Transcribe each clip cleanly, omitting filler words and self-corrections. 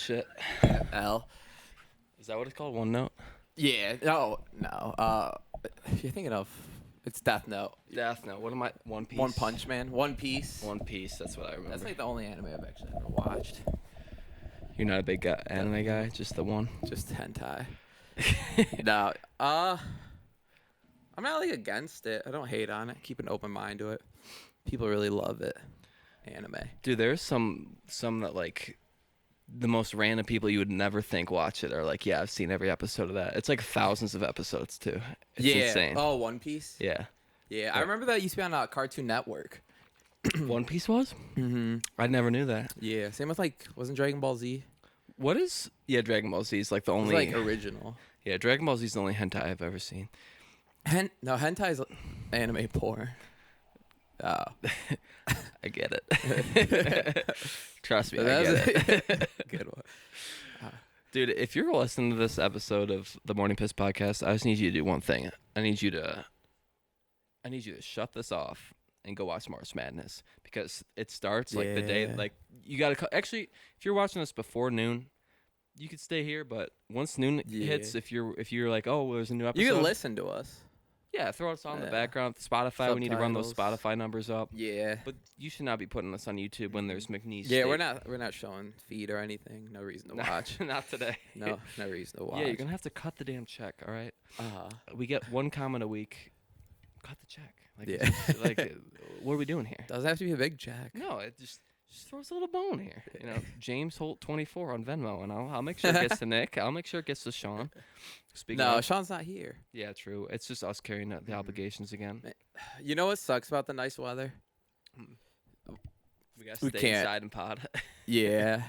shit. L. Is that what it's called? One Note? Yeah. No. You're thinking of. It's Death Note. Death Note. What am I? One Piece. One Punch Man. One Piece. One Piece. That's what I remember. That's like the only anime I've actually ever watched. You're not a big anime guy, just the one. Just hentai. No. I'm not like against it. I don't hate on it. Keep an open mind to it. People really love it. Anime. Dude, there's some that like the most random people you would never think watch it are like, yeah, I've seen every episode of that. It's like thousands of episodes too. It's insane. Oh, One Piece. Yeah. Yeah, I remember that used to be on Cartoon Network. One Piece was? Mm-hmm. I never knew that. Yeah, same with like, wasn't Dragon Ball Z? What is? Yeah, Dragon Ball Z is like the only. It's like original. Yeah, Dragon Ball Z is the only hentai I've ever seen. No, hentai is anime porn. Oh. I get it. Trust me, I get it. Good one. Dude, if you're listening to this episode of the Morning Piss podcast, I just need you to do one thing. I need you to shut this off and go watch March Madness because it starts like the day. Like you gotta actually, if you're watching this before noon, you could stay here. But once noon hits, if you're like, oh, there's a new episode, you can listen to us. Yeah, throw us on the background. Spotify, we need to run those Spotify numbers up. Yeah. But you should not be putting us on YouTube when there's McNeese. Yeah, we're not showing feed or anything. No reason to watch. Not today. No reason to watch. Yeah, you're going to have to cut the damn check, all right? Uh-huh. We get one comment a week. Cut the check. Like, yeah. Like, what are we doing here? Doesn't have to be a big check. No, it just throws a little bone here. You know, James Holt 24 on Venmo, and I'll make sure it gets to Nick. I'll make sure it gets to Sean. Sean's not here. Yeah, true. It's just us carrying out the obligations again. You know what sucks about the nice weather? We gotta stay inside and pod. Yeah.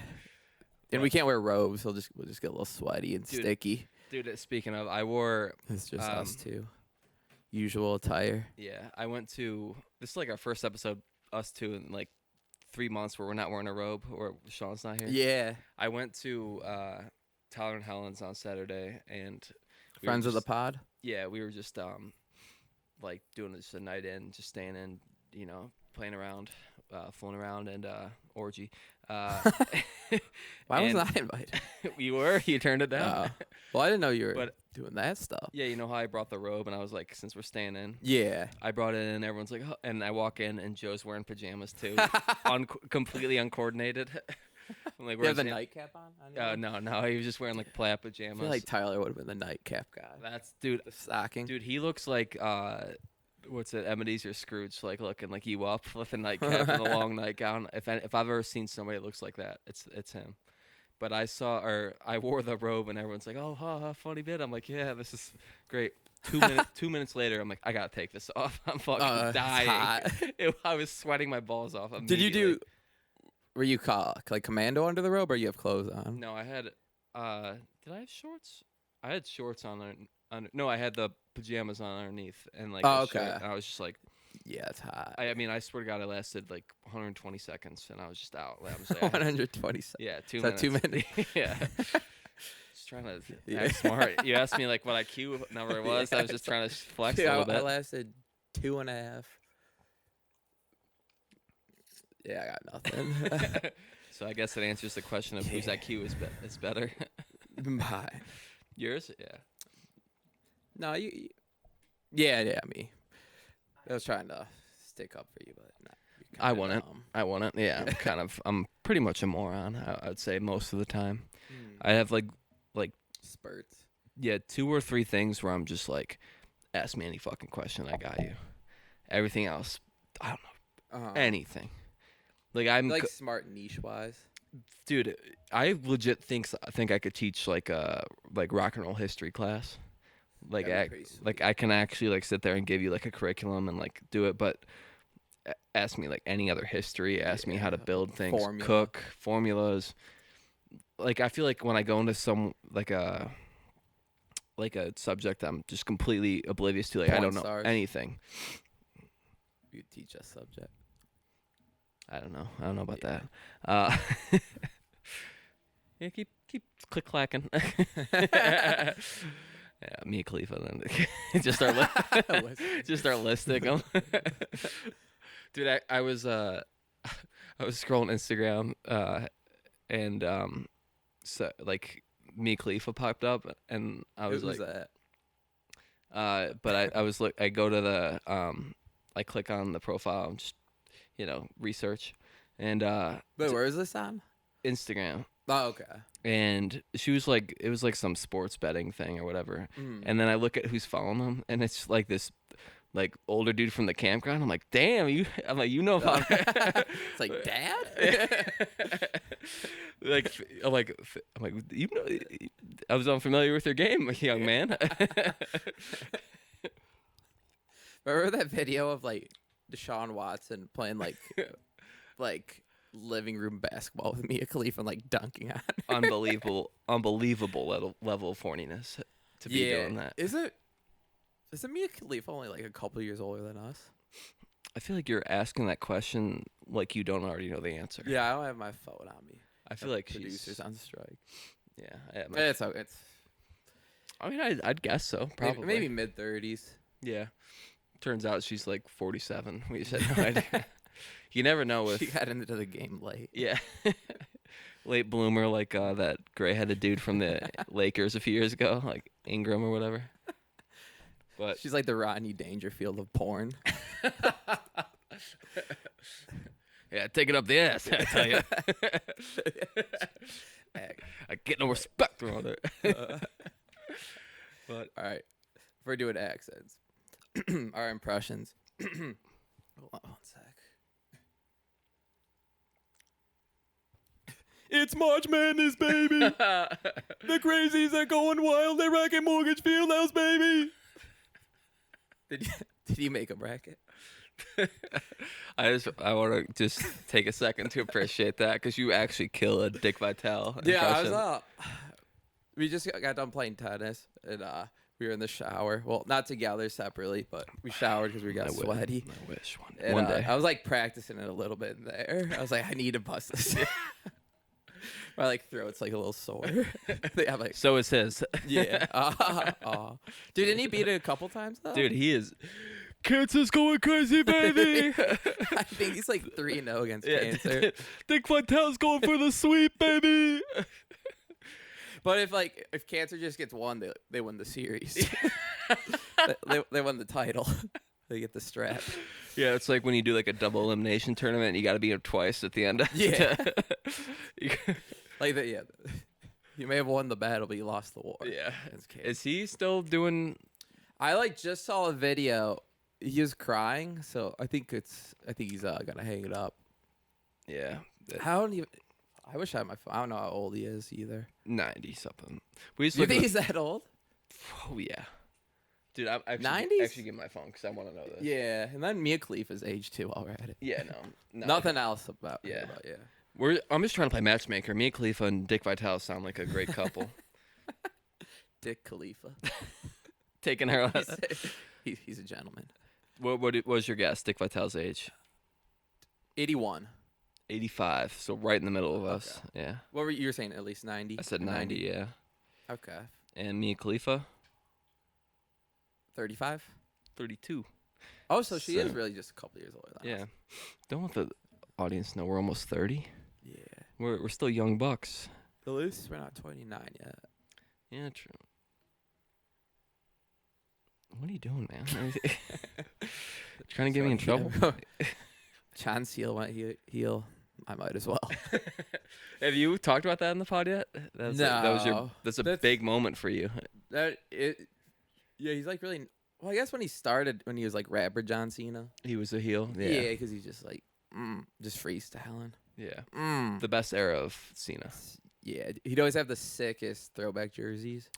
And we can't wear robes. We'll just get a little sweaty and sticky. Dude, speaking of, I wore. It's just us two. Usual attire. Yeah, I went to. This is like our first episode, us two, in like 3 months where we're not wearing a robe or Sean's not here. Yeah. I went to Tyler and Helen's on Saturday and friends of the pod? Yeah, we were just like doing just a night in, just staying in, you know, playing around, fooling around and orgy. Why wasn't I invited? You were? You turned it down? Well, I didn't know you were doing that stuff. Yeah, you know how I brought the robe and I was like, since we're staying in. Yeah. I brought it in, everyone's like, oh, and I walk in and Joe's wearing pajamas too, completely uncoordinated. I'm like, you have the nightcap on? No, he was just wearing like plaid pajamas. I feel like Tyler would have been the nightcap guy. That's, dude. The stocking. Dude, he looks like, what's it, Ebenezer Scrooge, like looking like you up with a nightcap and a long nightgown. If I've ever seen somebody that looks like that, it's him. But I wore the robe and everyone's like, oh, funny bit. I'm like, yeah, this is great. 2 minutes later, I'm like, I gotta take this off. I'm fucking dying. I was sweating my balls off. Did you do? Were you like commando under the robe, or you have clothes on? No, I had. Did I have shorts? I had shorts on. No, I had the pajamas on underneath, and like. Oh, okay. Shirt, and I was just like. Yeah, it's hot. I mean, I swear to God, I lasted like 120 seconds, and I was just out. Like, I'm just like, 120 seconds. Yeah, 2 minutes. 2 minutes. Yeah. Just trying to act smart. You asked me like what IQ number it was. I was just trying to flex a little bit. I lasted 2.5. Yeah, I got nothing. So I guess it answers the question of whose IQ is better. Mine. Yours? Yeah. No, you. Yeah, me. I was trying to stick up for you, but I won it. Yeah, I'm pretty much a moron. I'd say most of the time. I have like spurts. Yeah, 2 or 3 things where I'm just like, ask me any fucking question, I got you. Everything else, I don't know. Anything. Like I'm like smart niche wise. Dude, I legit think I could teach like rock and roll history class. Like I can actually like sit there and give you like a curriculum and like do it, but ask me like any other history, ask me how to build things, cook, formulas. Like I feel like when I go into some like a subject I'm just completely oblivious to, like I don't know anything. You teach a subject. I don't know about that. Yeah, keep click clacking. Yeah, me, Khalifa, then just start listing them. Dude, I was scrolling Instagram, and so, like Mia Khalifa popped up, and I was Who's like, that? but I was I go to the I click on the profile and just research, and Wait, where is this on? Instagram, Oh, okay. and she was like, it was like some sports betting thing or whatever, Mm. and then I look at who's following them, and it's like this like older dude from the campground. I'm like, damn, I'm like, about It's like, Dad? like I'm like I was unfamiliar with your game, young man. Remember that video of like Deshaun Watson playing like living room basketball with Mia Khalifa and like dunking on her? unbelievable level of horniness to be doing that. Isn't Mia Khalifa only like a couple years older than us? I feel like you're asking that question like you don't already know the answer. Yeah, I don't have my phone on me. I feel like producers she's on strike. yeah. It's I mean, I'd guess so. Probably maybe mid-30s. Yeah. Turns out she's like 47. We just had no idea. You never know with She got into the game late. yeah. Late bloomer like that gray-headed dude from the Lakers a few years ago, like Ingram or whatever. But She's like the Rodney Dangerfield of porn. yeah, take it up the ass, I tell you. I get no respect around it. But all right, if we're doing accents, our impressions. Hold on one sec. It's March Madness, baby. The crazies are going wild. They're rocking Mortgage Fieldhouse, baby. Did you make a bracket? I want to just take a second to appreciate that because you actually kill a Dick Vitale. Yeah, I impression. was we just got done playing tennis and we were in the shower. Well, not together, separately, but we showered because we got sweaty. I wish And, one day. I was like practicing it a little bit in there. I was like, I need to bust this. My like throat's like a little sore. They have like So is his. yeah. Dude, didn't he beat it a couple times though? Dude, he is. Cancer's going crazy, baby. I think he's like 3-0 against cancer. Dick Vitale's going for the sweep, baby. But if cancer just gets one, they win the series. they won the title. They get the strap. Yeah, it's like when you do like a double elimination tournament and you got to beat him twice at the end. Yeah. Like that, yeah. You may have won the battle, but you lost the war. Yeah. Against cancer. Is he still doing? I just saw a video. He was crying, so I think he's gonna hang it up. Yeah. I wish I had my phone. I don't know how old he is either. 90 something. We used to You look think at- he's that old? Oh yeah. Dude, I actually 90s? get my phone because I want to know this. Yeah, and then Mia Khalifa's age too while we're at it. Yeah, no. Nothing else about Yeah. yeah. I'm just trying to play matchmaker. Mia Khalifa and Dick Vitale sound like a great couple. Dick Khalifa. Taking her. He's a gentleman. What was your guess? Dick Vitale's age? 81. 85. So right in the middle of us. Yeah. What were you were saying? At least 90. I said 90. Yeah. Okay. And Mia Khalifa? 35. 32. Oh, so she is So- really just a couple years older than Yeah. us. Don't want the audience to know we're almost 30. Yeah. We're still young bucks. At least we're not 29 yet. Yeah, true. What are you doing, man? Trying to get me in trouble? John Seal went heel. I might as well. Have you talked about that in the pod yet? That's No. That's a That's- big moment for you. Yeah, he's like really. Well, I guess when he was like rapper John Cena. He was a heel. Yeah, because he's just like, just freestyling. Yeah. The best era of Cena. Yeah, he'd always have the sickest throwback jerseys,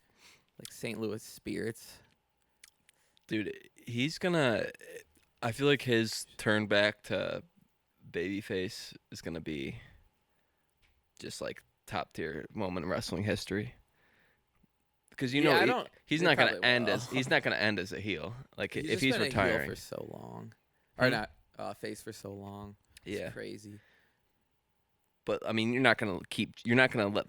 like St. Louis Spirits. Dude, he's gonna. I feel like his turn back to babyface is gonna be just like top tier moment in wrestling history. Because he's It not gonna probably end will. He's not gonna end as a heel. Like He's if just he's been a heel retiring. for so long, or not face for so long. It's Yeah. crazy. But I mean, you're not gonna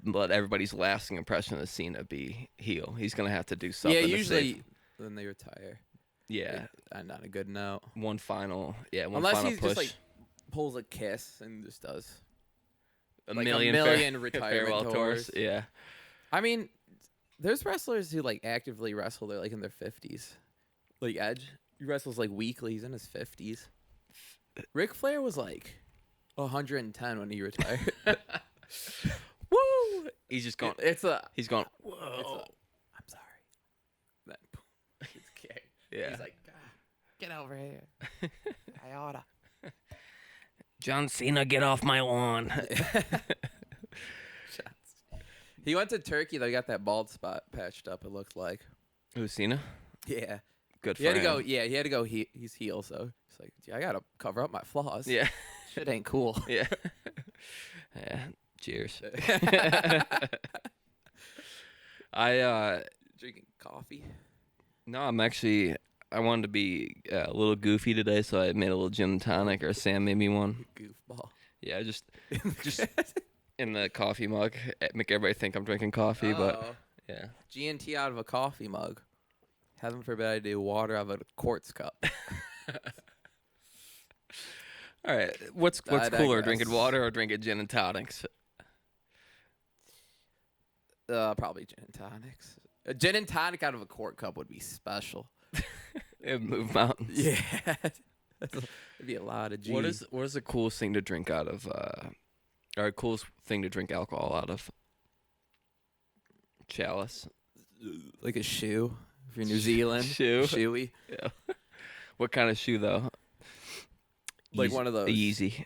let everybody's lasting impression of Cena be heel. He's gonna have to do something. Yeah, to usually save- when they retire. yeah, And on a good note. one final Unless final he's push. just like pulls a Kiss and just does. a like million, a million farewell retirement tours. Yeah. I mean, there's wrestlers who like actively wrestle. They're like in their 50s. Like Edge, he wrestles like weekly. He's in his 50s. Ric Flair was like 110 when he retired. Woo! He's just going. He's going. Whoa! I'm sorry. Then boom, he's kicked. Yeah. He's like, get over here. I oughta. John Cena, get off my lawn. He went to Turkey though. He got that bald spot patched up. It looked like. Who's Cena? Yeah. Good for He had to him. go. Yeah, he had to go. He's heel, so he's like, I gotta cover up my flaws. Yeah. Shit ain't cool. Yeah. Yeah. Cheers. I Drinking coffee. No, I wanted to be a little goofy today, so I made a little gin and tonic, or Sam made me one. Goofball. Yeah, just in the coffee mug. Make everybody think I'm drinking coffee, but yeah. G&T out of a coffee mug. Heaven forbid I do water out of a quartz cup. All right, what's cooler, digress. drinking water or drinking gin and tonics? Probably gin and tonics. A gin and tonic out of a quart cup would be special. It would move mountains. Yeah. It'd be a lot of G. What is the coolest thing to drink out of, or coolest thing to drink alcohol out of? Chalice. like a shoe? If you're New Zealand. Shoe. Shoey. Yeah. What kind of shoe though? Like one of those. Yeezy.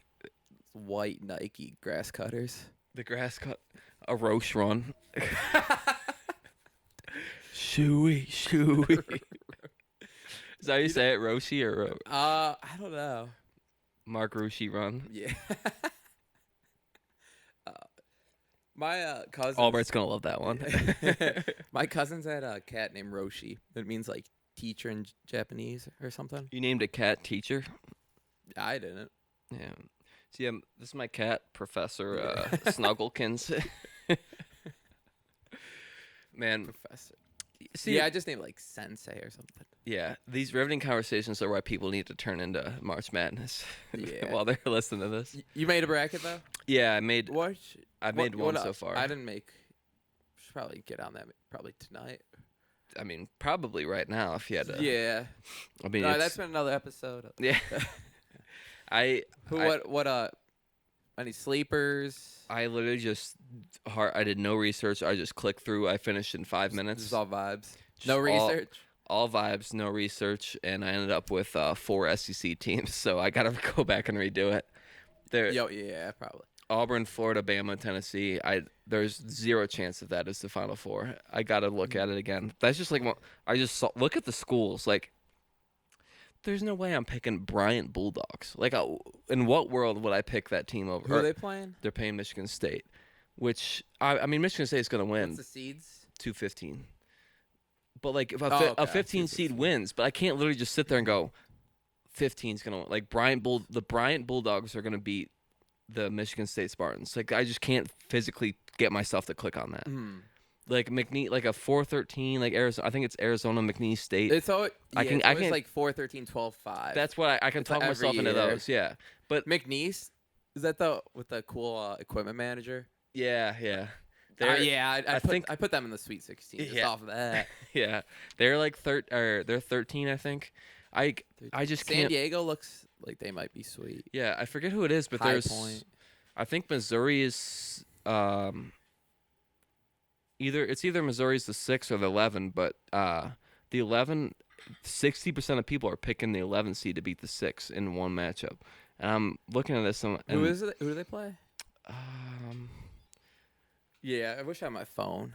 White Nike grass cutters. The grass cut. A Roche run. Shooey. Is that how you say it? Roshi or I don't know. Mark Roshi run? Yeah. My cousin. Albert's gonna love that one. My cousins had a cat named Roshi. It means like teacher in Japanese or something. You named a cat teacher? I didn't. Yeah. See, this is my cat, Professor Snugglekins. Man. Professor. See, yeah, I just named like Sensei or something. Yeah, these riveting conversations are why people need to turn into March Madness Yeah. while they're listening to this. You made a bracket though? Yeah, I made What? one so far. I didn't make. Should probably get on that probably tonight. I mean, probably right now if you had to. Yeah. I mean, No, that's been another episode. Yeah. What any sleepers? I literally I did no research. I just clicked through. I finished in 5 minutes. This is all vibes. Just No research. All vibes, no research, and I ended up with 4 SEC teams. So I gotta go back and redo it. Yeah, probably. Auburn, Florida, Bama, Tennessee. There's zero chance that that is the Final Four. I gotta look at it again. That's just like I just saw. Look at the schools. Like, there's no way I'm picking Bryant Bulldogs. Like, in what world would I pick that team over? Who are they playing? They're playing Michigan State, which I mean Michigan State's gonna win. What's the seeds? 215. But like if a 15 seed wins, but I can't literally just sit there and go 15's gonna win. Like the Bryant Bulldogs are gonna beat the Michigan State Spartans. Like I just can't physically get myself to click on that. Like McNeese, like a 4-13, like Arizona. I think it's Arizona McNeese State. It's all. Yeah, I can like 4-13, 12-5. That's what I can talk myself into those. Yeah, but McNeese, is that with the cool equipment manager? yeah. I put them in the Sweet 16 just off of that. Yeah, they're like they're 13, I think. I just San can't. Diego looks like they might be sweet. Yeah, I forget who it is, but there's. Point. I think Missouri is either Missouri's the 6 or the 11, but the 11, 60% of people are picking the 11 seed to beat the 6 in one matchup, and I'm looking at this. Who is it? Who do they play? Yeah, I wish I had my phone.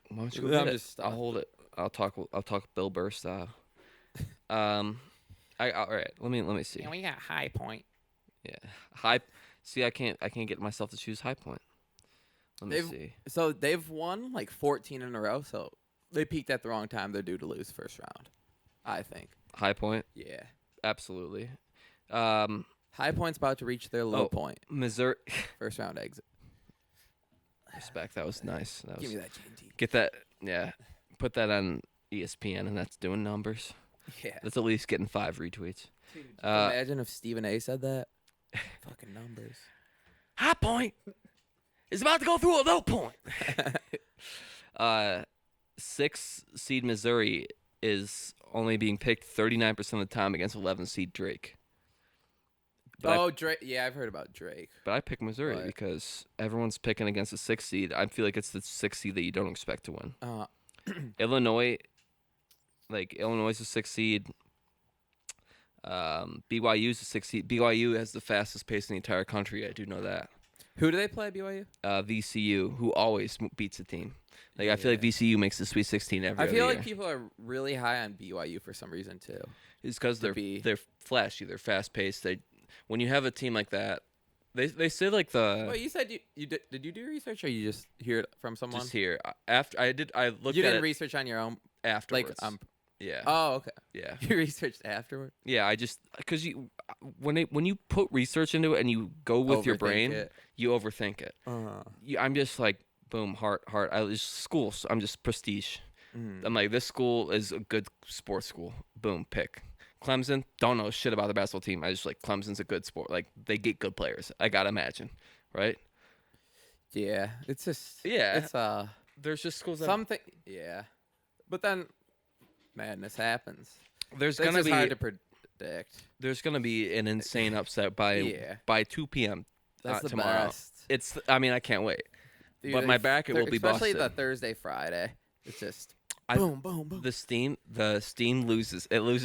Why don't you go get it? I'll hold it. I'll talk Bill Burr style. All right. Let me see. And we got High Point. Yeah, See, I can't get myself to choose High Point. Let me see. So they've won like 14 in a row. So they peaked at the wrong time. They're due to lose first round, I think. High Point. Yeah, Absolutely. High Point's about to reach their low point. Missouri. First round exit. Respect. That was nice. Give me that G&T. Get that. Yeah. Put that on ESPN, and that's doing numbers. Yeah. That's at least getting 5 retweets. Dude, imagine if Stephen A. said that. Fucking numbers. High Point. is about to go through a low point. 6 seed Missouri is only being picked 39% of the time against 11 seed Drake. But Drake. Yeah, I've heard about Drake. But I pick Missouri But- because everyone's picking against a 6 seed. I feel like it's the 6 seed that you don't expect to win. Illinois, Illinois is a 6 seed. BYU is a 6 seed. BYU has the fastest pace in the entire country. I do know that. Who do they play? BYU. VCU, who always beats a team. I feel like VCU makes the Sweet 16 every I other feel year. like people are really high on BYU for some reason too. It's because they're flashy, they're fast paced. When you have a team like that, they say like the. Well, you said did you do research or you just hear it from someone? Just here after I looked. You at didn't it research on your own, afterwards. Yeah. Yeah. Oh, okay. Yeah. You researched afterward. Yeah, I just because when you put research into it and you go with your Overthink brain, it. you overthink it. I'm just like boom, heart. I just school. So I'm just prestige. I'm like, this school is a good sports school. Boom, pick. Clemson, don't know shit about the basketball team. I just like Clemson's a good sport. Like they get good players. I gotta imagine, right? Yeah, it's just Yeah. It's There's just schools that something. Yeah, but then madness happens. there's It's gonna just be hard to predict. there's gonna be an insane upset by 2 p.m. That's the tomorrow. best. I can't wait. Dude, But my bracket will be especially busted. the Thursday, Friday. It's just I- boom, boom, boom. The steam loses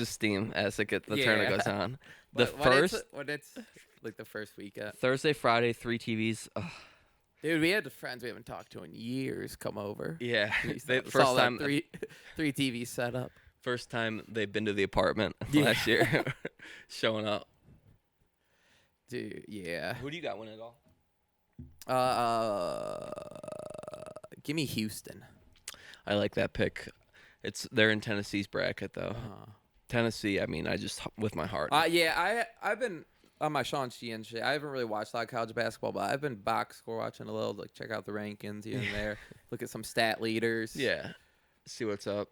steam as the tournament goes on. When it's like the first weekend. Thursday, Friday, 3 TVs. Ugh. Dude, we had friends we haven't talked to in years come over. Yeah, We first saw that time three TV setup. first time they've been to the apartment Yeah. last year, showing up. Dude, yeah. Who do you got winning it all? Give me Houston. I like that pick. They're in Tennessee's bracket though. Uh-huh. Tennessee, I mean, I just with my heart. Yeah, I've been on my Sean Sheehan shit. I haven't really watched a lot of college basketball, but I've been box score watching a little, like check out the rankings here and there, look at some stat leaders. Yeah, see what's up.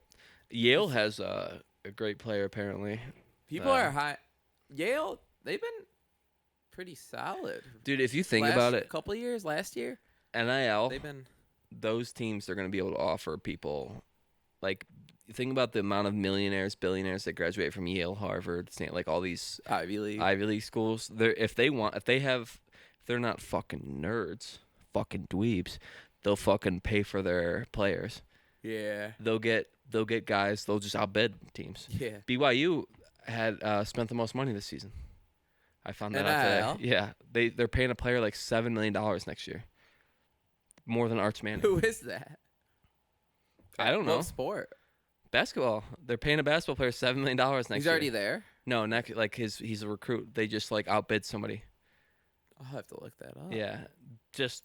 Yale has a great player apparently. People are high. Yale, they've been pretty solid. Dude, if you think about it, couple of years, last year, NIL, they've been. those teams are going to be able to offer people, like, think about the amount of millionaires, billionaires that graduate from Yale, Harvard, like all these Ivy League schools. If they're not fucking nerds, fucking dweebs, they'll fucking pay for their players. Yeah. They'll get guys. They'll just outbid teams. Yeah. BYU had spent the most money this season. I found that out today. Yeah, they're paying a player like $7 million next year, more than Arch Manning. Who is that? I don't know. What sport? Basketball. They're paying a basketball player $7 million next year. He's already there. No, he's a recruit. They just like outbid somebody. I'll have to look that up. Yeah, just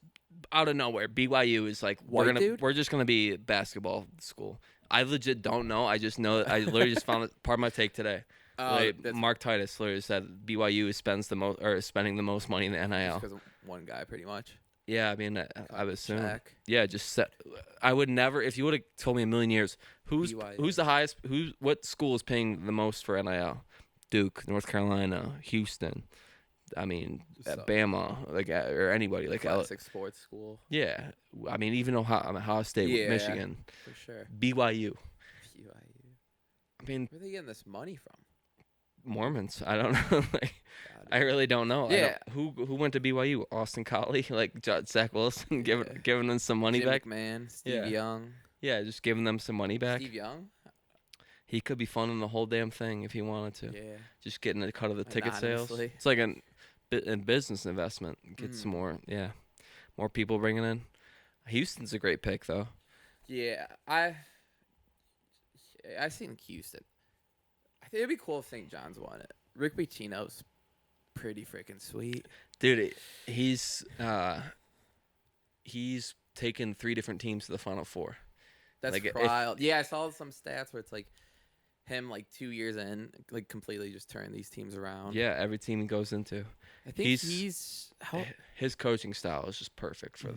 out of nowhere. BYU is like we're just gonna be a basketball school. I legit don't know. I just know. I literally just found it part of my take today. Mark Titus literally said BYU spending the most money in the NIL. Because of one guy, pretty much. Yeah, I mean, I would assume. Check. Yeah, I would never. If you would have told me a million years, who's the highest? What school is paying the most for NIL? Duke, North Carolina, Houston. I mean, Bama, or anybody like classic sports school. Yeah, I mean, even Ohio State, with Michigan, for sure. BYU. I mean, where are they getting this money from? Mormons. I don't know. I really don't know. Yeah. Who went to BYU? Austin Collie, Zach Wilson, giving them some money Jim back. McMahon, Steve Young. Yeah, just giving them some money back. Steve Young. He could be funding the whole damn thing if he wanted to. Yeah. Just getting a cut of the ticket sales. Anonymously. It's like a business investment. Get some more people bringing in. Houston's a great pick though. Yeah, I seen Houston. I think it'd be cool if St. John's won it. Rick Pitino's pretty freaking sweet. Dude, he's taken 3 different teams to the Final Four. That's wild. Yeah, I saw some stats where it's like him 2 years in, completely just turn these teams around. Yeah, every team he goes into. I think his coaching style is just perfect for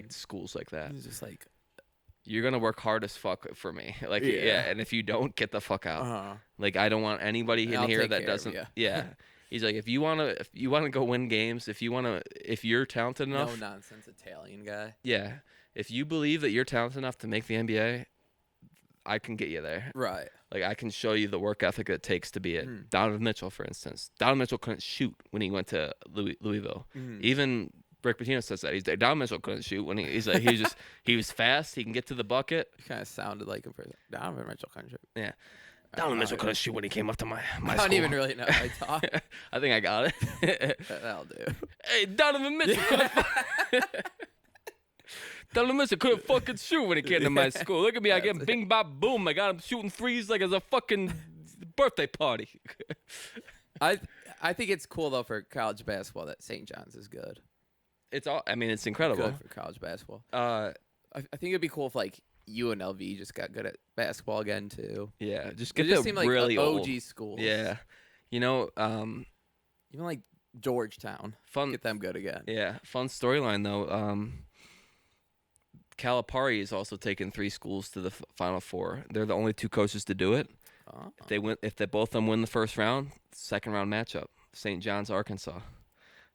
schools like that. He's just you're gonna work hard as fuck for me. And if you don't, get the fuck out. Uh-huh. I don't want anybody in here that doesn't. Yeah, He's like, if you wanna go win games, if you're talented enough, No nonsense Italian guy. yeah, if you believe that you're talented enough to make the NBA, I can get you there. Right. Like, I can show you the work ethic it takes to be it. Donovan Mitchell, for instance. Donovan Mitchell couldn't shoot when he went to Louisville. Even Rick Pitino says that. He's like, Donovan Mitchell couldn't shoot when he was fast. He can get to the bucket. He kind of sounded like him for Donovan Mitchell couldn't shoot. Yeah. Donovan Mitchell couldn't shoot when he came up to my I school. don't even really know how I talk. I think I got it. That'll do. Hey, Donovan Mitchell Donovan Mitchell couldn't fucking shoot when he came to my school. Look at me, I get bing bop boom. I got him shooting threes like it's a fucking birthday party. I think it's cool though for college basketball that St. John's is good. It's incredible. Good for college basketball. I think it'd be cool if like UNLV just got good at basketball again too. Yeah, just It get just the seemed like really OG old. schools. Yeah, Even like Georgetown. fun. Get them good again. Yeah, fun storyline though. Calipari has also taken 3 schools to the Final Four. They're the only 2 coaches to do it. Oh. If they both of them win the first round, second round matchup, St. John's, Arkansas.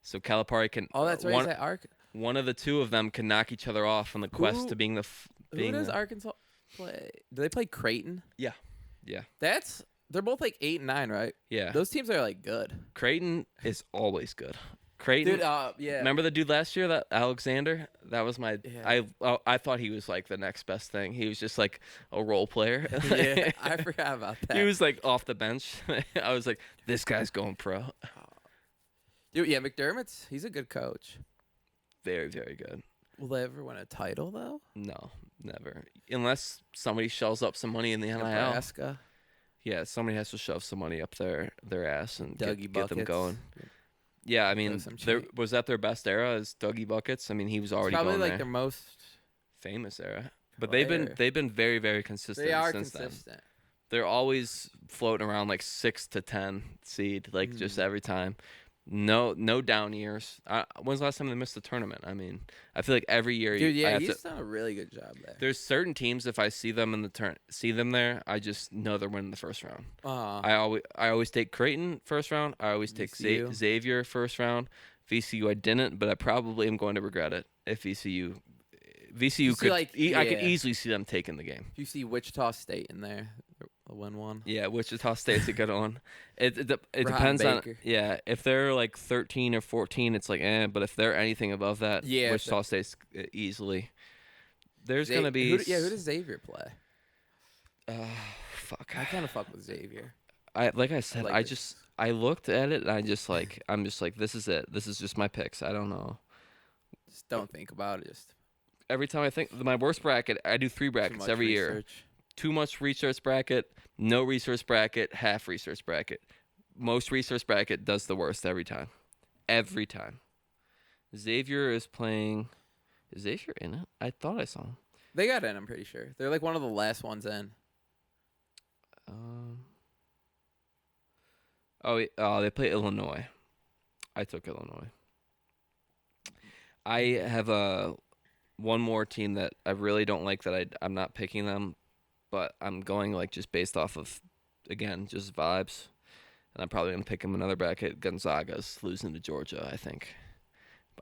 So Calipari can. Oh, that's right. He's at One of the 2 of them can knock each other off on the quest to being the. Who does Arkansas play? Do they play Creighton? Yeah. They're both like 8 and 9, right? Yeah. Those teams are like good. Creighton is always good. Creighton. Dude, yeah. Remember the dude last year, that Alexander? That was my. Yeah. I thought he was like the next best thing. He was just like a role player. Yeah, I forgot about that. He was like off the bench. I was like, this guy's going pro. Dude, yeah, he's a good coach. Very, very good. Will they ever win a title though? No, never. Unless somebody shells up some money in the NIL. Nebraska. Yeah, somebody has to shove some money up their ass and get them Buckets. going. Yeah, I mean, was that their best era? Is Dougie Buckets? I mean, he was already probably going like there. their most Famous era. But they've been very, very consistent. They are since consistent. Then. They're always floating around like 6 to 10 seed, like just every time. No down years. When's the last time they missed the tournament? I mean, I feel like every year. Dude, yeah, he's done a really good job there. There's certain teams, if I see them in the see them there, I just know they're winning the first round. I always take Creighton first round. I always take Xavier first round. VCU I didn't, but I probably am going to regret it if VCU could. I could easily see them taking the game. If you see Wichita State in there, they'll win one. Yeah, Wichita State's a good one. It depends on if they're like 13 or 14, it's like but if they're anything above that, Wichita State's easily. There's gonna be who does Xavier play? Fuck. I kind of fuck with Xavier. I looked at it and I'm just like this is it. This is just my picks. I don't know. Just don't think about it. Just every time I think my worst bracket, I do 3 brackets every year. Too much research bracket, no research bracket, half research bracket. Most research bracket does the worst every time. Every time. Xavier is playing. Is Xavier in it? I thought I saw him. They got in, I'm pretty sure. They're like one of the last ones in. They play Illinois. I took Illinois. I have one more team that I really don't like that I'm not picking them, but I'm going like just based off of, again, just vibes. And I'm probably going to pick them another bracket. Gonzaga's losing to Georgia, I think.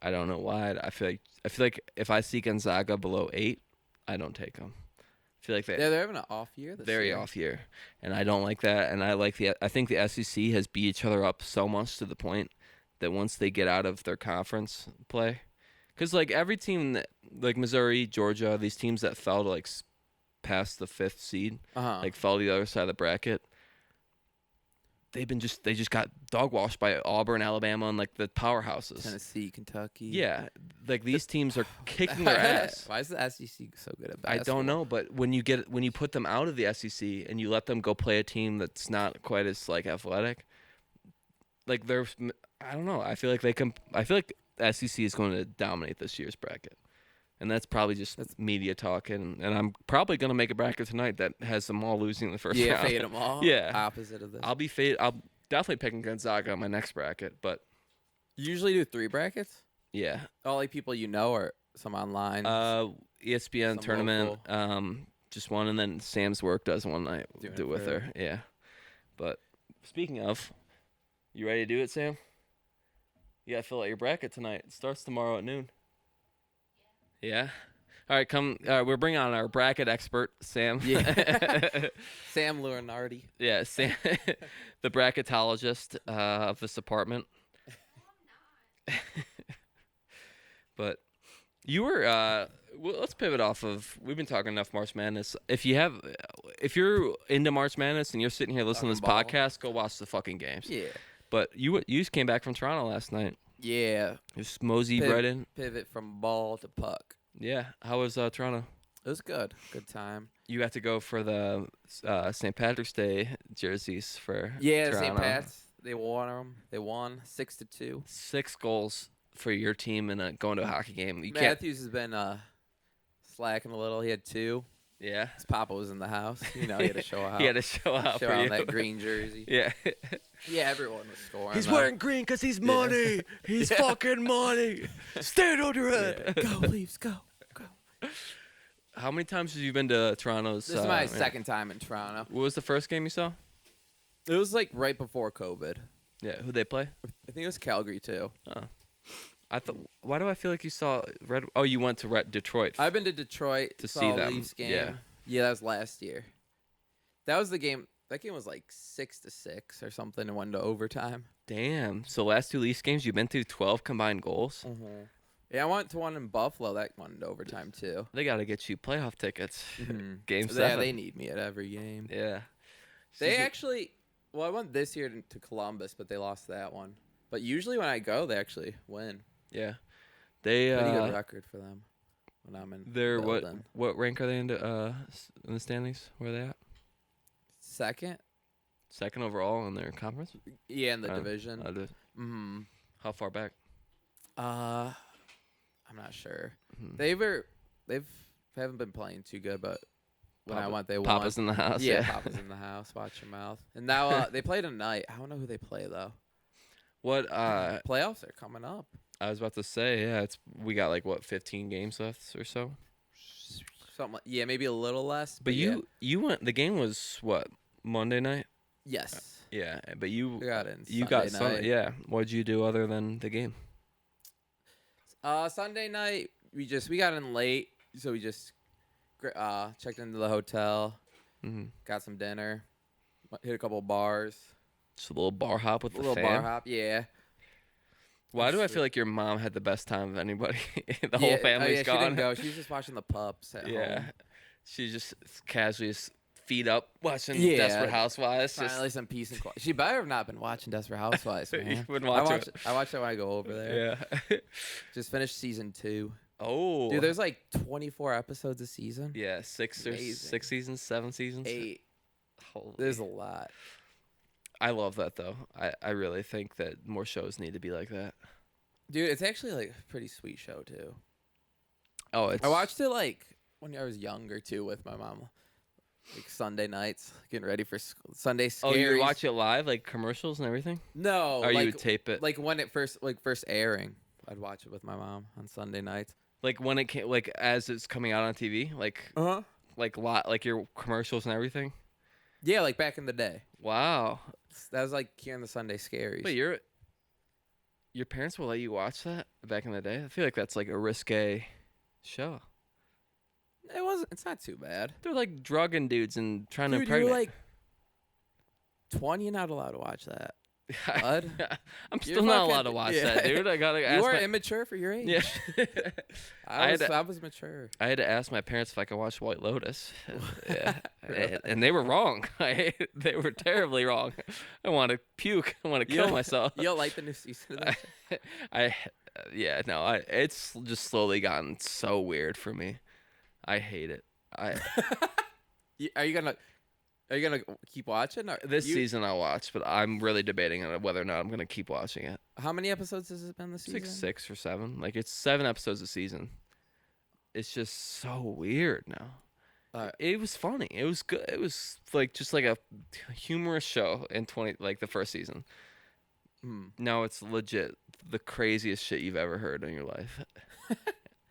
I don't know why. I feel like if I see Gonzaga below 8, I don't take them. I feel like they're having an off year this year. Off year. And I don't like that. And I think the SEC has beat each other up so much to the point that once they get out of their conference play, because like every team that, like Missouri, Georgia, these teams that fell to like past the 5th seed, like fell to the other side of the bracket, they just got dog washed by Auburn, Alabama, and like the powerhouses. Tennessee, Kentucky. Yeah, like these teams are kicking their ass. Why is the SEC so good at basketball? I don't know, but when you put them out of the SEC and you let them go play a team that's not quite as like athletic, like I don't know. I feel like the SEC is going to dominate this year's bracket. And that's probably just media talk, and I'm probably going to make a bracket tonight that has them all losing in the first round. Yeah, fade them all. Yeah. Opposite of this. I'll definitely picking Gonzaga on my next bracket, but... You usually do 3 brackets? Yeah. All like people you know or some online? ESPN tournament, just one, and then Sam's work does one night. Do with her. Yeah. But speaking of... You ready to do it, Sam? You gotta fill out your bracket tonight. It starts tomorrow at noon. Yeah. All right, come. We're bringing on our bracket expert, Sam. Yeah. Sam Lurinardi. Yeah, Sam, the bracketologist of this apartment. But you were. Well, let's pivot off of. We've been talking enough March Madness. If you're into March Madness and you're sitting here listening to this Talking ball. podcast, go watch the fucking games. Yeah. But you just came back from Toronto last night. Yeah. Just moseyed right in. Pivot from ball to puck. Yeah. How was Toronto? It was good. Good time. You got to go for the St. Patrick's Day jerseys for Yeah, Toronto. St. Pat's. They won them. They won 6-2. 6 goals for your team and going to a hockey game. You Matthews has been slacking a little. He had 2. Yeah. His papa was in the house. You know, he had to show out. He had to show out show for out you. that green jersey. Yeah. Yeah, everyone was scoring. He's though. wearing green because he's money. He's fucking money. Stand on your head. Yeah. Go, Leafs, go. How many times have you been to Toronto's? This is my second time in Toronto. What was the first game you saw? It was like right before COVID. Yeah. Who'd they play? I think it was Calgary too. I thought. Why do I feel like you saw Red? Oh, you went to Detroit. I've been to Detroit To saw see a them. Leafs game. Yeah. That was last year. That was the game. That game was like 6-6 or something and went to overtime. Damn. So last 2 Leafs games, you've been through 12 combined goals. Yeah, I went to one in Buffalo. That went into overtime too. They got to get you playoff tickets. Game Yeah, 7. they need me at every game. Yeah. They actually. Well, I went this year to Columbus, but they lost that one. But usually when I go, they actually win. Yeah. They Pretty good record for them. When I'm in. They're building. what rank are they in the standings? Where are they at? Second. Second overall in their conference. Yeah, in the division. Mm-hmm. How far back? I'm not sure. Mhm. They haven't been playing too good, but when I went, they won. Papa's in the house. Yeah, Papa's in the house. Watch your mouth. And now they play tonight. I don't know who they play though. What? Playoffs are coming up. I was about to say, yeah, we got like what 15 games left or so. Something. Yeah, maybe a little less. But yeah. you went. The game was what, Monday night? Yes. Yeah, but you got it. you got Sunday. Yeah. What'd you do other than the game? Sunday night we got in late, so we just checked into the hotel, got some dinner, hit a couple bars. Just a little bar hop with the little fam. bar hop, yeah. Why do I feel like your mom had the best time of anybody? The whole family's gone. She didn't go. She was just watching the pups at home. She just casually feet up watching Yeah. Desperate Housewives. Finally, some peace and quiet. She better have not been watching Desperate Housewives, man. You've been watching it. I watch it when I go over there. Yeah. Just finished season 2. Oh. Dude, there's like 24 episodes a season. Yeah, 6 Amazing. seasons, 7 seasons. 8. Holy. There's a lot. I love that though. I really think that more shows need to be like that. Dude, it's actually like a pretty sweet show too. Oh, it's I watched it like when I was younger too with my mom. Like Sunday nights, getting ready for school. Sunday scaries. Oh, you watch it live, like commercials and everything? No. Or like, you would tape it? Like when it first airing. I'd watch it with my mom on Sunday nights. Like when it came, like as it's coming out on TV, like like your commercials and everything. Yeah, like back in the day. Wow. That was like hearing the Sunday scaries. But your parents will let you watch that back in the day? I feel like that's like a risque show. It wasn't. It's not too bad. They're like drugging dudes and trying to Dude, impregnate. you're like 20. You're not allowed to watch that. Bud. I'm You're still not fucking- allowed to watch yeah. that, dude. I gotta ask. You are immature for your age. Yeah. I was mature. I had to ask my parents if I could watch White Lotus. Yeah. And they were wrong. They were terribly wrong. I want to puke. I want to kill myself. You don't like the new season of that? It's just slowly gotten so weird for me. I hate it. Are you gonna keep watching? This season I'll watch, but I'm really debating on whether or not I'm gonna keep watching it. How many episodes has it been this It's season? like 6 or 7. Like it's 7 episodes a season. It's just so weird now. It was funny. It was good. It was like just like a humorous show in the first season. Now it's legit the craziest shit you've ever heard in your life.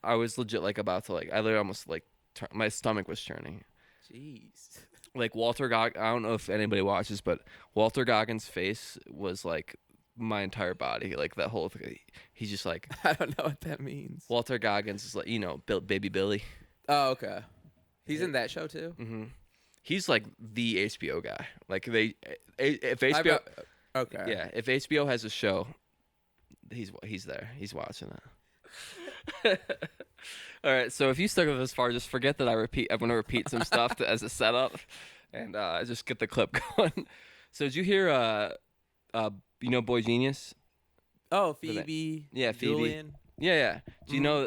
I was legit like about to I literally almost like my stomach was churning. Jeez. Like Walter I don't know if anybody watches, but Walter Goggins' face was like my entire body, like that whole thing. He's just like I don't know what that means. Walter Goggins is like Baby Billy. Oh, okay. He's in that show too. Mm-hmm. He's like the HBO guy. Like if HBO, okay, yeah, if HBO has a show, he's there. He's watching it. All right, so if you stuck with us far, just forget that I'm going to repeat some stuff as a setup, and just get the clip going. So did you hear Boygenius? Oh, Phoebe. Yeah, Phoebe. Julian. Yeah. Do you know?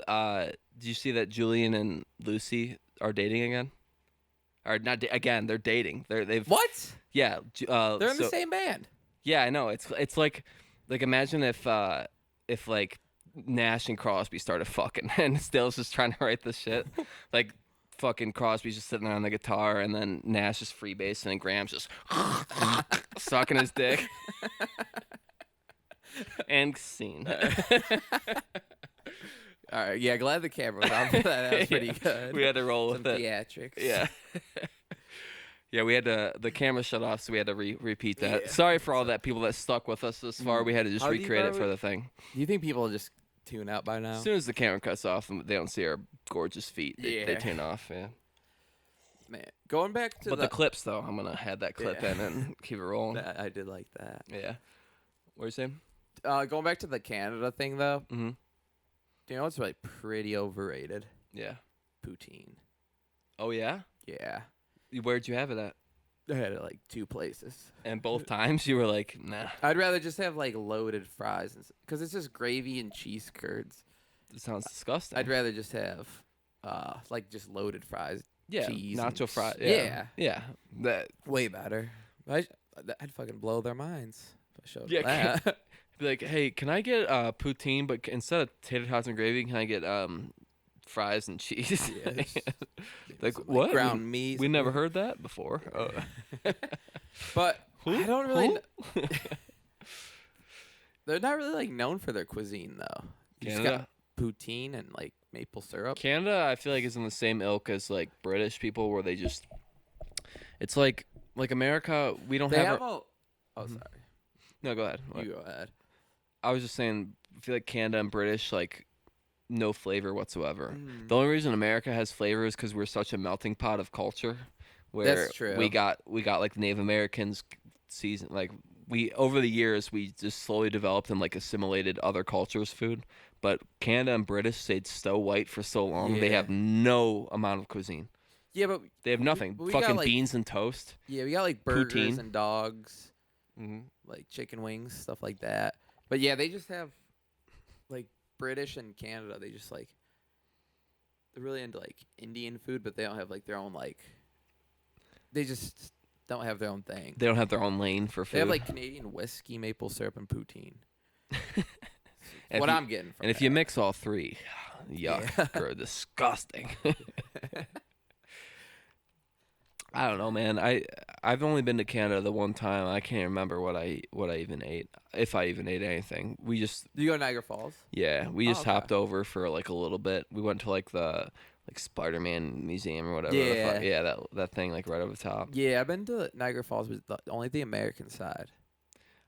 Did you see that Julian and Lucy are dating again? Or not again? They're dating. They've What? Yeah. They're in the same band. Yeah, I know. It's like imagine if like Nash and Crosby started fucking and Stills just trying to write this shit. Like fucking Crosby's just sitting there on the guitar and then Nash is freebasing and Graham's just sucking his dick. And scene. All right, yeah, glad the camera was on for that. That was pretty good. We had to roll Some with it. theatrics. Yeah. Yeah, we had the camera shut off, so we had to repeat that. Yeah. Sorry for all that people that stuck with us this far. We had to just How deep recreate are it we? for the thing. Do you think people will just tune out by now? As soon as the camera cuts off and they don't see our gorgeous feet, they Yeah. tune off. Yeah. Man, going back to But the clips, though, I'm gonna add that clip Yeah. in and keep it rolling. I did like that. Yeah. What are you saying? Going back to the Canada thing, though. Mm-hmm. Do you know what's like pretty overrated? Yeah. Poutine. Oh yeah. Yeah. Where'd you have it at? I had it like 2 places. And both times you were like, nah. I'd rather just have like loaded fries because it's just gravy and cheese curds. It sounds disgusting. I'd rather just have like just loaded fries. Yeah. cheese Nacho and fry. Yeah. Yeah. That. Way better. I'd fucking blow their minds if I showed Yeah, that. Be like, hey, can I get poutine, but instead of tater tots and gravy, can I get fries and cheese? Yeah, like some, what? ground meat. We never heard that before. But I don't really. Who? They're not really like known for their cuisine though. You just Canada? got poutine and like maple syrup. Canada, I feel like is in the same ilk as like British people, where they just. It's like America. We don't They have. have our- a. Oh, Mhm. sorry. No, go ahead. What? You go ahead. I was just saying. I feel like Canada and British like no flavor whatsoever. Mm. The only reason America has flavor is because we're such a melting pot of culture. Where That's true. we got like Native Americans season like we over the years we just slowly developed and like assimilated other cultures' food. But Canada and British stayed so white for so long. They Yeah. have no amount of cuisine. Yeah, but They have nothing. but we got, Fucking like- beans and toast. yeah, we got like burgers Poutine. and dogs, Mm-hmm. like chicken wings, stuff like that. But yeah, they just have like British and Canada. They just like they're really into like Indian food, but they don't have like their own like. They just don't have their own thing. They don't have their own lane for food. They have like Canadian whiskey, maple syrup, and poutine. And What if you- I'm getting from and if that. you mix all three, yuck, Yeah. they're disgusting. I don't know, man. I've only been to Canada the one time. I can't remember what I even ate, if I even ate anything. We just Do you go to Niagara Falls? we Oh, just okay. hopped over for like a little bit. We went to like the Spider-Man museum or whatever. the Yeah. fuck- yeah, that thing like right over the top. Yeah, I've been to Niagara Falls, but only the American side.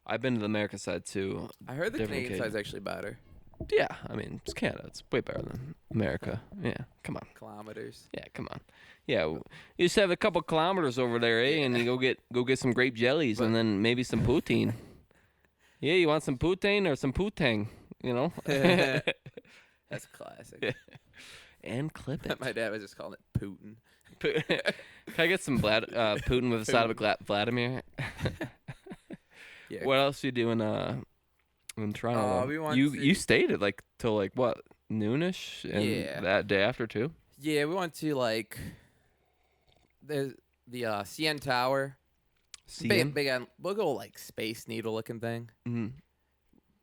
I've been to the American side too. I heard the Different Canadian occasion. side's actually better. Yeah, I mean it's Canada. It's way better than America. Yeah, come on. Kilometers. Yeah, come on. Yeah, you just have a couple kilometers over there, eh? And you go get some grape jellies and then maybe some poutine. Yeah, you want some poutine or some poutang? You know. That's classic. And clip it. My dad was just calling it Putin. Can I get some Putin with a side of a Vladimir? Yeah. What else you doing in Toronto? we went you to- stayed at like till like what noonish and Yeah. that day after too. Yeah, we went to like the CN Tower. CN? Big we'll go like Space Needle looking thing. Mhm.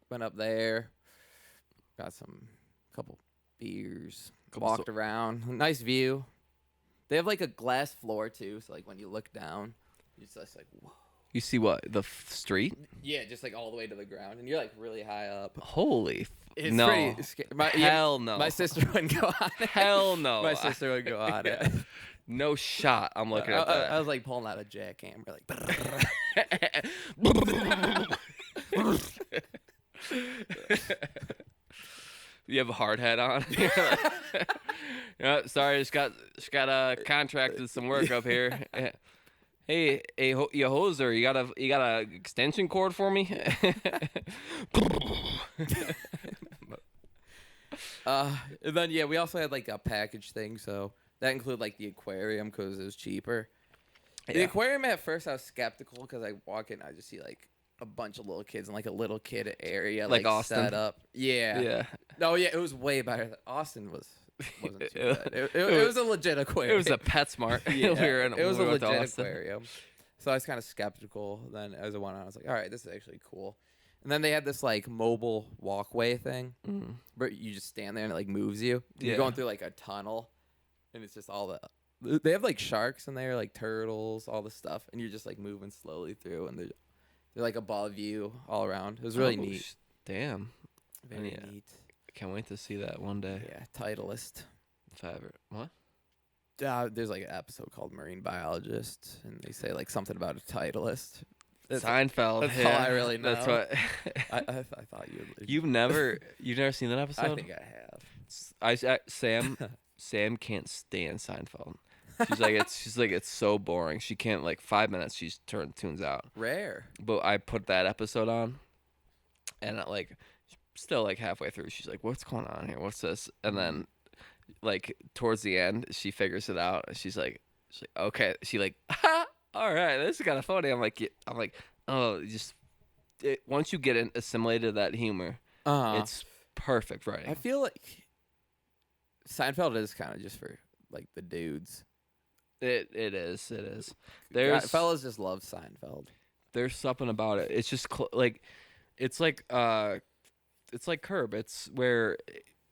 Went up there, got some couple beers, Couple walked around. Nice view. They have like a glass floor too, so like when you look down, it's just like whoa. You see what the street? Yeah, just like all the way to the ground, and you're like really high up. Holy It's no! pretty scary. Hell no! My sister wouldn't go on it. Hell no! My sister would go on it. No shot. I'm looking at that. I was like pulling out a jackhammer, like. You have a hard hat on. Yeah, sorry, just got contracted some work up here. Hey, you hoser, you got a extension cord for me? And then yeah, we also had like a package thing, so that included like the aquarium because it was cheaper. The aquarium at first I was skeptical because I walk in, I just see like a bunch of little kids in like a little kid area Like Austin. set up. Yeah. Yeah. No, yeah, it was way better. Austin wasn't too bad. It was a legit aquarium. It was a PetSmart. Yeah, it was a legit aquarium. So I was kind of skeptical. Then as I went on, I was like, all right, this is actually cool. And then they had this like mobile walkway thing, where you just stand there and it like moves you. You're going through like a tunnel, and it's just all the. They have like sharks in there, like turtles, all this stuff, and you're just like moving slowly through, and they're like above you all around. It was really neat. Damn. Very neat. Can't wait to see that one day. Yeah, Titleist. If I ever what? There's like an episode called Marine Biologist, and they say like something about a Titleist. Seinfeld. That's yeah, all I really know. That's what. I thought you would. You've never seen that episode? I think I have. Sam can't stand Seinfeld. She's like it's so boring. She can't like 5 minutes. She's tunes out. Rare. But I put that episode on, and still like halfway through, she's like, "What's going on here? What's this?" And then like towards the end, she figures it out. She's like, "Okay." She like, all right, this is kind of funny. I'm like, oh, once you get assimilated to that humor, it's perfect writing. I feel like Seinfeld is kind of just for like the dudes. It is. Fellas just love Seinfeld. There's something about it. It's just it's like Curb. It's where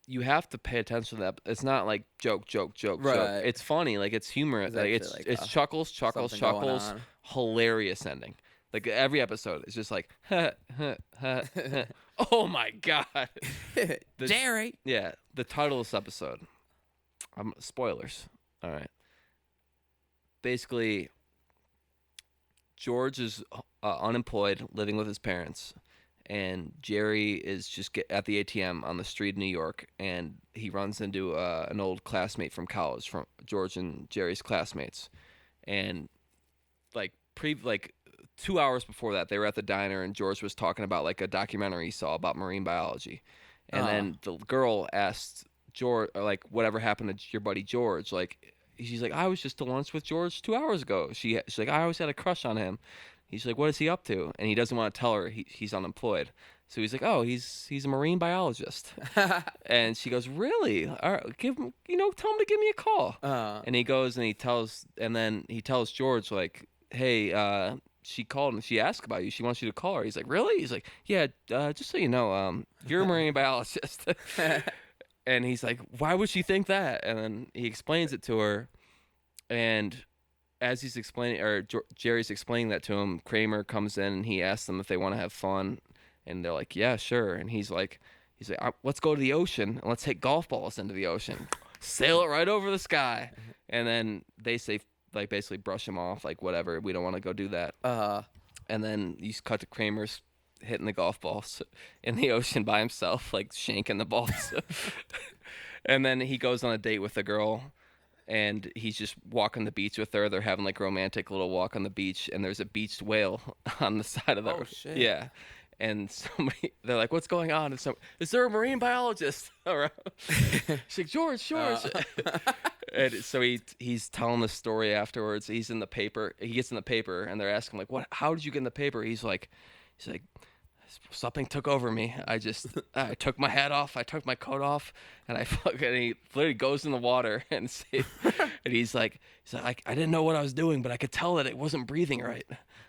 you have to pay attention to that. It's not like joke. Right. It's funny. Like it's humor. Like it's chuckles. Hilarious ending. Like every episode is just like, oh my god, Jerry. Yeah, the title of this episode. Spoilers. All right. Basically, George is unemployed, living with his parents, and Jerry is just at the ATM on the street in New York, and he runs into an old classmate from college, from George and Jerry's classmates, and like 2 hours before that, they were at the diner, and George was talking about like a documentary he saw about marine biology, and then the girl asked George, like, whatever happened to your buddy George, like. She's like, I was just to lunch with George 2 hours ago. She's like, I always had a crush on him. He's like, what is he up to? And he doesn't want to tell her he's unemployed. So he's like, oh, he's a marine biologist. And she goes, really? All right, tell him to give me a call. And he goes and he tells George, like, hey, she called and she asked about you. She wants you to call her. He's like, really? He's like, yeah, just so you know, you're a marine biologist. And he's like, why would she think that? And then he explains it to her. And as he's explaining, or Jerry's explaining that to him, Kramer comes in and he asks them if they want to have fun. And they're like, yeah, sure. And he's like, let's go to the ocean and let's take golf balls into the ocean. Sail it right over the sky. And then they say, like, basically brush him off, like, whatever. We don't want to go do that. And then you cut to Kramer's hitting the golf balls in the ocean by himself, like shanking the balls. And then he goes on a date with a girl, and he's just walking the beach with her. They're having like a romantic little walk on the beach, and there's a beached whale on the side of the shit. Yeah. And they're like, what's going on? And is there a marine biologist around? She's like, George. And so he's telling the story afterwards. He's in the paper. He gets in the paper, and they're asking like, how did you get in the paper? He's like, something took over me. I took my hat off, I took my coat off, and he literally goes in the water and he's like, I didn't know what I was doing, but I could tell that it wasn't breathing right.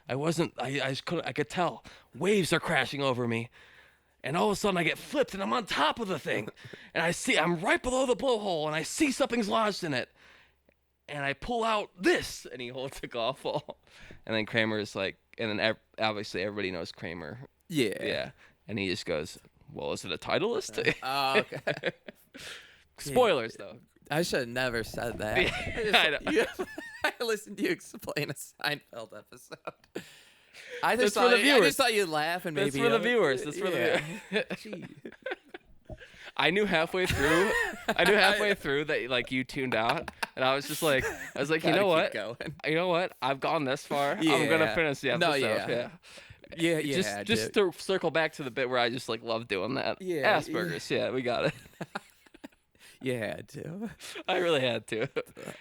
I could tell. Waves are crashing over me. And all of a sudden I get flipped and I'm on top of the thing. And I'm right below the blowhole and I see something's lodged in it. And I pull out this, and he holds a golf ball. And then Kramer's like, and then obviously everybody knows Kramer. Yeah. And he just goes, well, is it a Titleist? Okay. Spoilers, though. I should have never said that. I know. I listened to you explain a Seinfeld episode. I That's just for the I viewers. just thought you'd laugh and maybe. That's for the viewers. That's for the viewers. Gee. I knew halfway through. That like you tuned out, and I was like, you Gotta know keep what? going. You know what? I've gone this far. I'm Yeah. gonna finish the No, episode. yeah. Just to circle back to the bit where I just like love doing that. Yeah, Asperger's. Yeah, we got it. You had to. I really had to. It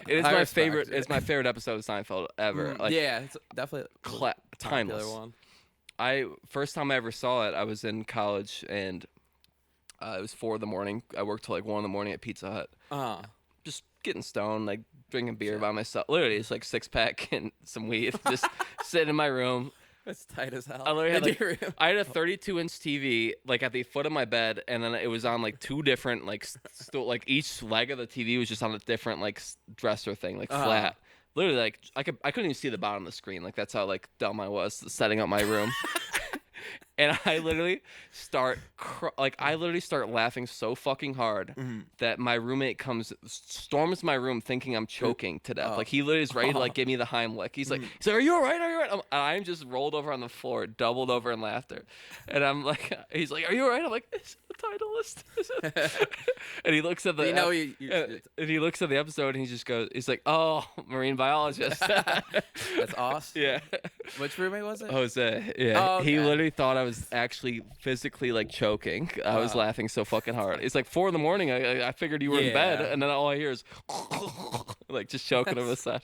is I my respect favorite. it. It's my favorite episode of Seinfeld ever. Like, Yeah, it's definitely a popular timeless. one. First time I ever saw it, I was in college and it was 4 a.m. I worked till like 1 a.m. at Pizza Hut. Just getting stoned, like drinking beer by myself. Literally, it's like 6-pack and some weed. Just sitting in my room. It's tight as hell. I literally had, I had a 32-inch TV like at the foot of my bed, and then it was on like 2 different like like each leg of the TV was just on a different like dresser thing, like flat. Literally, like I couldn't even see the bottom of the screen. Like that's how like dumb I was setting up my room. And I literally start laughing so fucking hard that my roommate storms my room thinking I'm choking to death. Like he literally is ready to like give me the Heimlich. He's like, "Are you all right? Are you all right?" I'm just rolled over on the floor, doubled over in laughter. And I'm like, he's like, "Are you all right?" I'm like, "Is it the title list?" And he looks at the and he looks at the episode and he just goes, he's like, "Oh, marine biologist." That's awesome. Yeah. Which roommate was it? Jose. Yeah. Oh, okay. He literally thought I was actually physically like choking. I was laughing so fucking hard. It's like 4 a.m. I figured you were in bed, and then all I hear is like just choking over the side.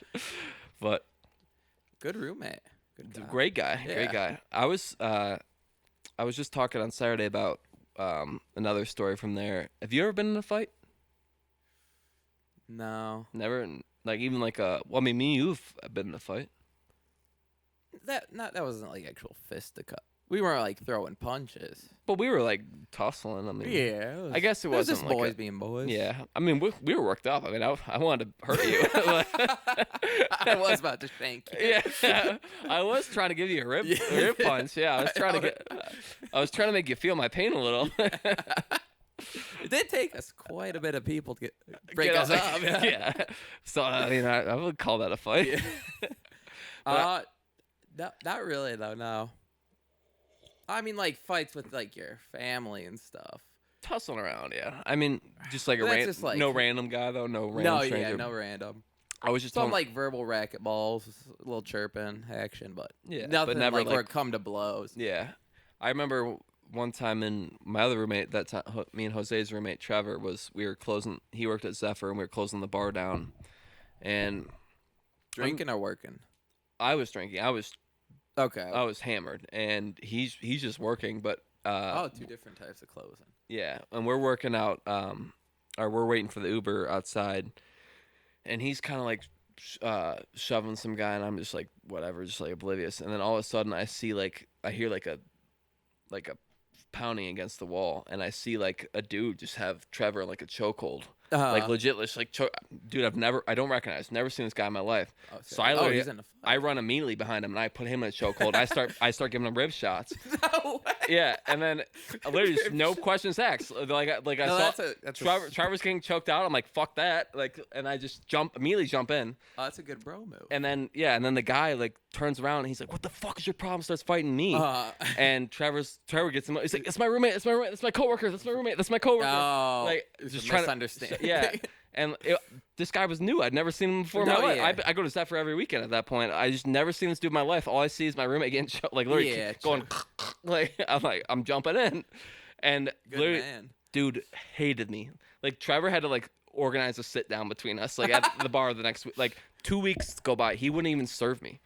But good roommate. Good guy. Great guy. Yeah. Great guy. I was just talking on Saturday about another story from there. Have you ever been in a fight? No. Never. Like even like a. Well, I mean, me and you've been in a fight. That wasn't like actual fisticuff. We weren't like throwing punches. But we were like tussling. I mean, Yeah. I guess it wasn't just like boys being boys. Yeah, I mean we were worked up. I mean I wanted to hurt you. I was about to shank you. Yeah, I was trying to give you a rib punch. Yeah, I was trying to make you feel my pain a little. It did take us quite a bit of people to break us up. Yeah. So I mean I would call that a fight. Yeah. Not really though. No. I mean, like fights with like your family and stuff. Tussling around, yeah. I mean, just like no random guy though, no random stranger. Yeah, no random. I was just some like verbal racquetballs, a little chirping action, but yeah, nothing but never like where it come to blows. Yeah, I remember one time in my other roommate, that time, me and Jose's roommate Trevor we were closing. He worked at Zephyr, and we were closing the bar down, and drinking or working. I was drinking. I was hammered, and he's just working. But 2 different types of closing. Yeah, and we're working out, or we're waiting for the Uber outside, and he's kind of like shoving some guy, and I'm just like whatever, just like oblivious. And then all of a sudden, I hear like a pounding against the wall, and I see like a dude just have Trevor in like a chokehold. Like legit, like dude, I don't recognize, never seen this guy in my life. So I run immediately behind him and I put him in a chokehold. I start giving him rib shots. No way. Yeah, and then literally just no questions asked. I saw Trevor's getting choked out. I'm like, fuck that. Like, and I just immediately jump in. Oh, that's a good bro move. And then the guy like turns around and he's like, what the fuck is your problem? Starts fighting me. And Trevor gets him. He's like, it's my roommate. It's my roommate. That's my coworker. That's my roommate. That's my coworker. Oh, like just trying to understand. Yeah, and this guy was new. I'd never seen him before in my life. Yeah. I go to Zephyr every weekend at that point. I just never seen this dude in my life. All I see is my roommate getting like literally going like I'm jumping in, and literally, dude hated me. Like Trevor had to like organize a sit down between us like at the bar the next week. Like 2 weeks go by, he wouldn't even serve me.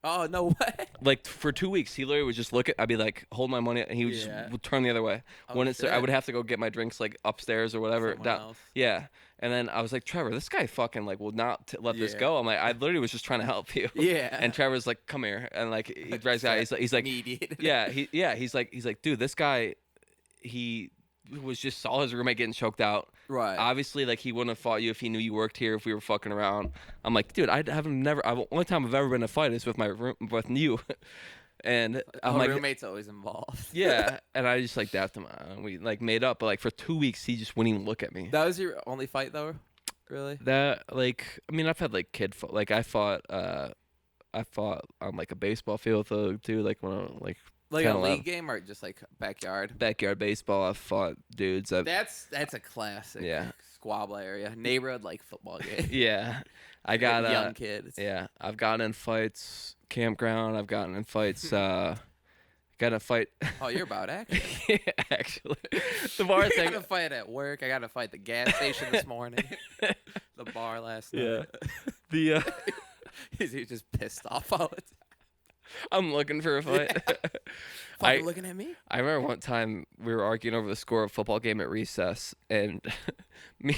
Oh, no way. Like for 2 weeks, he literally would just look at. I'd be like, hold my money, and he would turn the other way. I would have to go get my drinks like upstairs or whatever. Yeah, and then I was like, Trevor, this guy fucking like will not let this go. I'm like, I literally was just trying to help you. Yeah. And Trevor's like, come here, and like he drives guy. He's like, he's like, dude, this guy, he was just saw his roommate getting choked out. Right. Obviously, like he wouldn't have fought you if he knew you worked here. If we were fucking around, I'm like, dude, only time I've ever been in a fight is with with you. And I'm like, roommate's always involved. Yeah, and I just like dapped him. We like made up, but like for 2 weeks, he just wouldn't even look at me. That was your only fight, though, really? That like, I mean, I've had like I fought I fought on like a baseball field with a dude like when I Like 10, a 11. league game or just like backyard? Backyard baseball. I fought dudes. That's a classic. Yeah. Squabble area, neighborhood like football game. Yeah, I got young kids. Yeah, I've gotten in fights, campground. I've gotten in fights. Got a fight. Oh, you're about action. Yeah, actually, the bar I thing. got a fight at work. I got to fight the gas station this morning. The bar last night. The He's just pissed off all the time. I'm looking for a fight. Fucking looking at me? I remember one time we were arguing over the score of a football game at recess, and me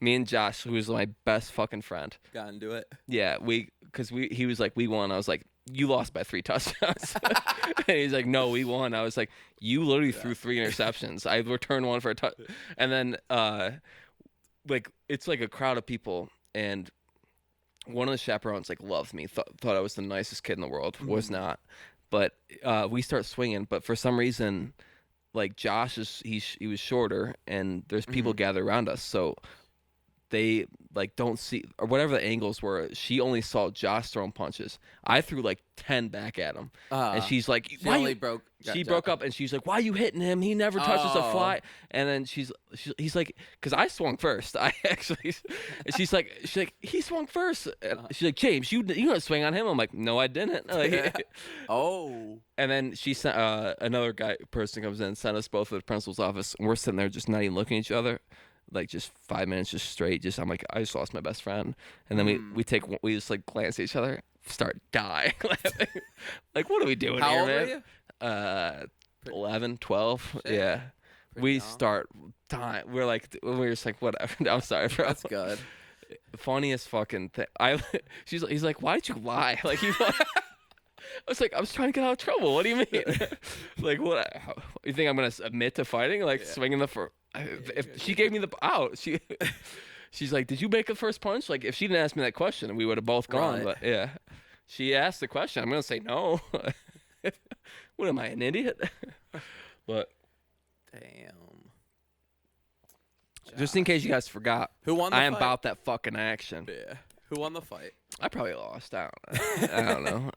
and Josh, who was my best fucking friend. Got into it. Yeah, he was like, we won. I was like, you lost by 3 touchdowns. And he's like, no, we won. I was like, you literally threw 3 interceptions. I returned 1 for a touch. And then like it's like a crowd of people, and one of the chaperones like loved me, thought I was the nicest kid in the world. Was not. But we start swinging, but for some reason, like Josh he was shorter, and there's people gathered around us, so they like don't see, or whatever the angles were. She only saw Josh throwing punches. I threw like 10 back at him, and she's like, "Why you?" She broke up, and she's like, "Why are you hitting him? He never touches a fly." And then he's like, "Cause I swung first." I actually, she's like, "He swung first." And she's like, "James, you don't swing on him." I'm like, "No, I didn't." Like, oh. And then she sent another person comes in, sent us both to the principal's office, and we're sitting there just not even looking at each other, like just 5 minutes just straight. I'm like, I just lost my best friend, and then we just like glance at each other, start dying, laughing. Like, what are we doing How here, old man? Were you? 11, 12. Shit. Yeah. We young. start dying. We're just like, whatever. I'm sorry, bro. That's good. Funniest fucking thing. He's like, why'd you lie? Like, I was like, I was trying to get out of trouble. What do you mean? Like, what? You think I'm gonna admit to fighting? Like, swinging the first? If she gave me the out, she's like, did you make the first punch? Like, if she didn't ask me that question, we would have both gone. Right. But yeah, she asked the question. I'm gonna say no. What am I, an idiot? But damn. just in case you guys forgot, Who won the I am fight? about that fucking action. Yeah. Who won the fight? I probably lost. I don't know.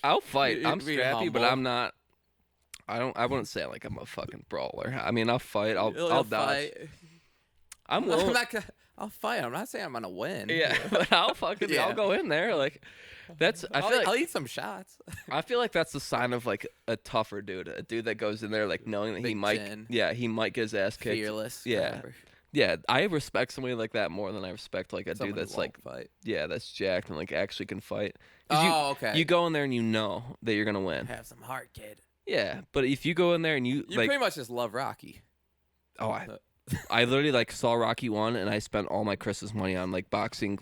I'll fight. You're I'm being scrappy, but humble. I'm not. I wouldn't say like I'm a fucking brawler. I mean, I'll fight. I'll dodge. Fight. I'm I'm willing. not gonna. I'll fight. I'm not saying I'm gonna win. Yeah, but I'll fucking. Yeah. I'll go in there. Like, that's. I feel like. I'll eat some shots. I feel like that's the sign of like a tougher dude. A dude that goes in there like knowing that he Big might. chin. Yeah, he might get his ass kicked. Fearless. Yeah. whatever. Yeah, I respect somebody like that more than I respect like a Someone dude who that's won't like. fight. Yeah, that's jacked and like actually can fight. 'Cause Oh, okay. You go in there and you know that you're gonna win. Have some heart, kid. Yeah, but if you go in there and you You like, pretty much just love Rocky. I literally like saw Rocky 1 and I spent all my Christmas money on like boxing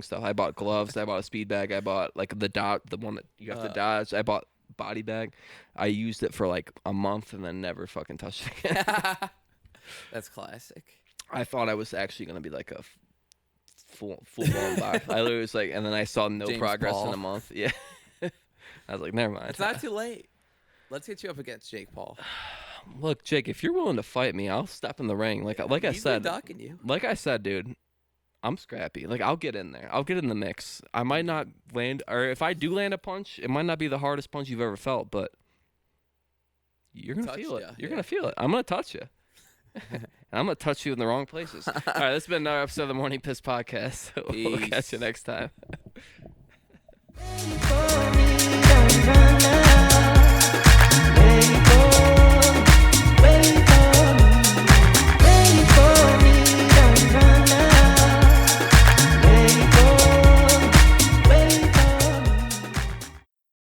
stuff. I bought gloves, I bought a speed bag, I bought like the one that you have to dodge. I bought body bag. I used it for like a month and then never fucking touched it again. That's classic. I thought I was actually gonna be like a full blown box. I literally was like, and then I saw no James progress Paul. in a month. Yeah, I was like, never mind. It's not too late. Let's get you up against Jake Paul. Look, Jake, if you're willing to fight me, I'll step in the ring. Like I He's said, been ducking you. like I said, dude, I'm scrappy. Like I'll get in there. I'll get in the mix. I might not land, or if I do land a punch, it might not be the hardest punch you've ever felt, but you're gonna feel it. You're gonna feel it. I'm gonna touch you. And I'm gonna touch you in the wrong places. All right, this has been another episode of the Morning Piss Podcast. We'll catch you next time. For me,